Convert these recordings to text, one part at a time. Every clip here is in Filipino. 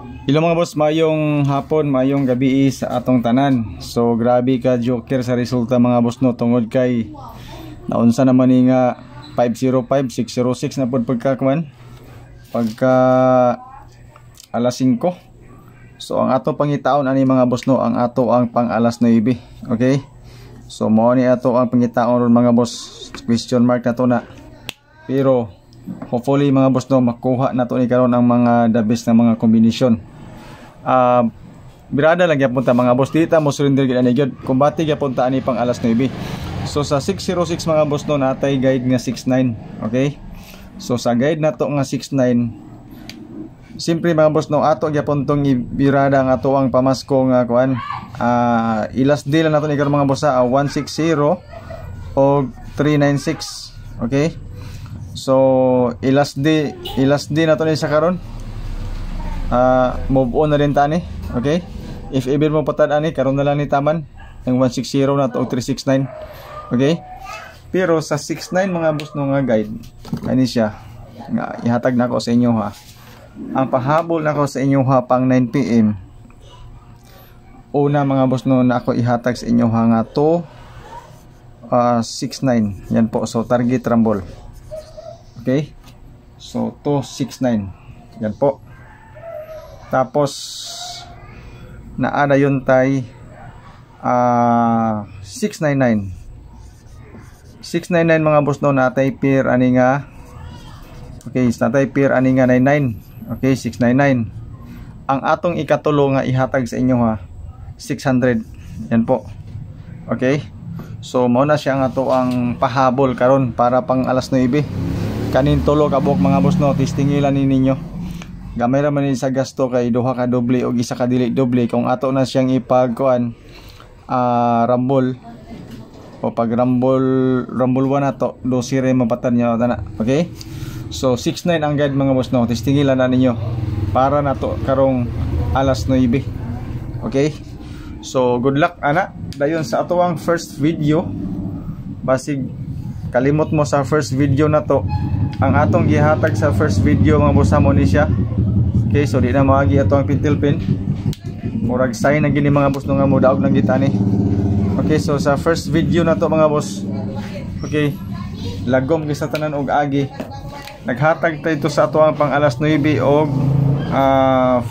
Hello mga boss, mayong hapon, mayong gabi sa atong tanan. So grabe ka joker sa resulta mga boss no, tungod kay naunsa naman ni nga 505, 606 na pod pagkakuan. Pagka alas 5. So ang ato pangitaon ani mga boss no, ang ato ang pang alas 9. Okay? So mao ni ato ang pangitaon ron mga boss. Question mark na to na. Pero hopefully mga boss no, makuha na to ni karon ang mga the best na mga kombinasyon. Birada lang gyapon ta mga boss, dita mo surrender gid ani gyud kumbati gyapon ta ani pang alas 9. So sa 606 mga boss no, natay guide nga 69. Okay? So sa guide nato nga 69, simpre mga boss no, ato gyapon tong ibirada ang ato ang pamasko nga kuan. Ilas deal na nato ni karon mga boss, 160 o 396. Okay? So ilas di nato ni sa karon. Move on na rin tani. Okay? If ever mo patad ani, karon na lang ni taman ang 160 na to 369. Okay? Pero sa 69 mga boss no nga guide, kani siya nga ihatag na ko sa inyo ha. Ang pahabol na ko sa inyo ha pang 9 PM. Una mga boss no, na ako ihatag sa inyo ha nga to 69. Yan po, so target rumble. Okay? So 269. Yan po. Tapos naada yun tay 699 mga boss no, natay pair ani nga. Okay, natay pair ani nga 99. Okay, 699. Ang atong ikatulo nga ihatag sa inyo ha 600. Yan po. Okay, so mao na siya nga to ang pahabol karon para pang alas 9. Kanin tulo kabok mga boss no, testingilan ni ninyo. Gamay ra man ni sa gasto kay duha ka doble o isa ka dili doble kung ato na siyang ipagkuan rumble o pag rumble 1 nato do sire mapatan niya tana. Okay, so 69 ang guide mga boss no, testingilan na ninyo para nato karong alas 9. Okay, so good luck ana dayon sa ato ang first video. Basig kalimot mo sa first video na to, ang atong gihatag sa first video mga boss mo ni siya. Okay, so di na maagi ato ang pintil pin. Murag sign na gini mga boss no nga mo daog nang gitani. Okay, so sa first video na to mga boss, okay, lagom gisa tanan og agi. Naghatag ta ito sa ato ang pang alas 9 og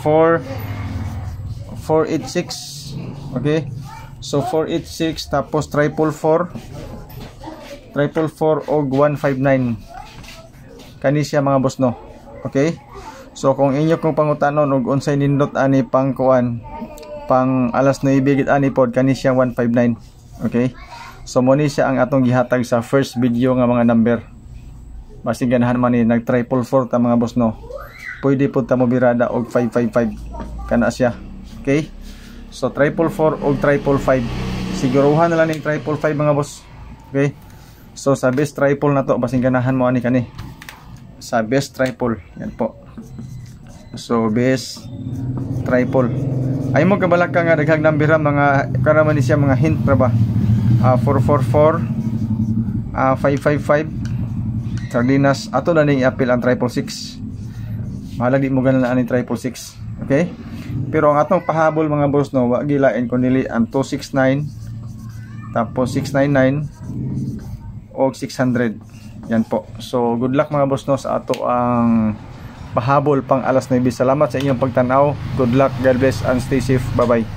486. Okay, so 486 tapos 444 og 159. Kani siya mga boss no. Okay, so kung inyo kong pangutanon og unsay nindot ani pang kuan pang alas 9 gid ani pod, kani siya 159. Okay, so mo ni siya ang atong gihatag sa first video nga mga number. Basi ganahan man ni nag 444 ta mga boss no, pwede pod ta mo birada og 555 kana siya. Okay, so 444 og 555, siguruhan na lang ning 555 mga boss. Okay, so sa best triple na to basi ganahan mo ani kani sa best triple. Yan po, so best triple ay mo kabalak ka nga daghang number mga karaman ni siya mga hint ra ba. 444 555 sardinas ato na ning apil ang 666. Mahalag di mo ganan ani 666. Okay, pero ang atong pahabol mga boss no, wa gilain kundi ang 269 tapos 699 o 600. Yan po. So good luck mga boss no sa ato ang pahabol pang alas 9. Salamat sa inyong pagtanaw. Good luck, God bless and stay safe. Bye bye.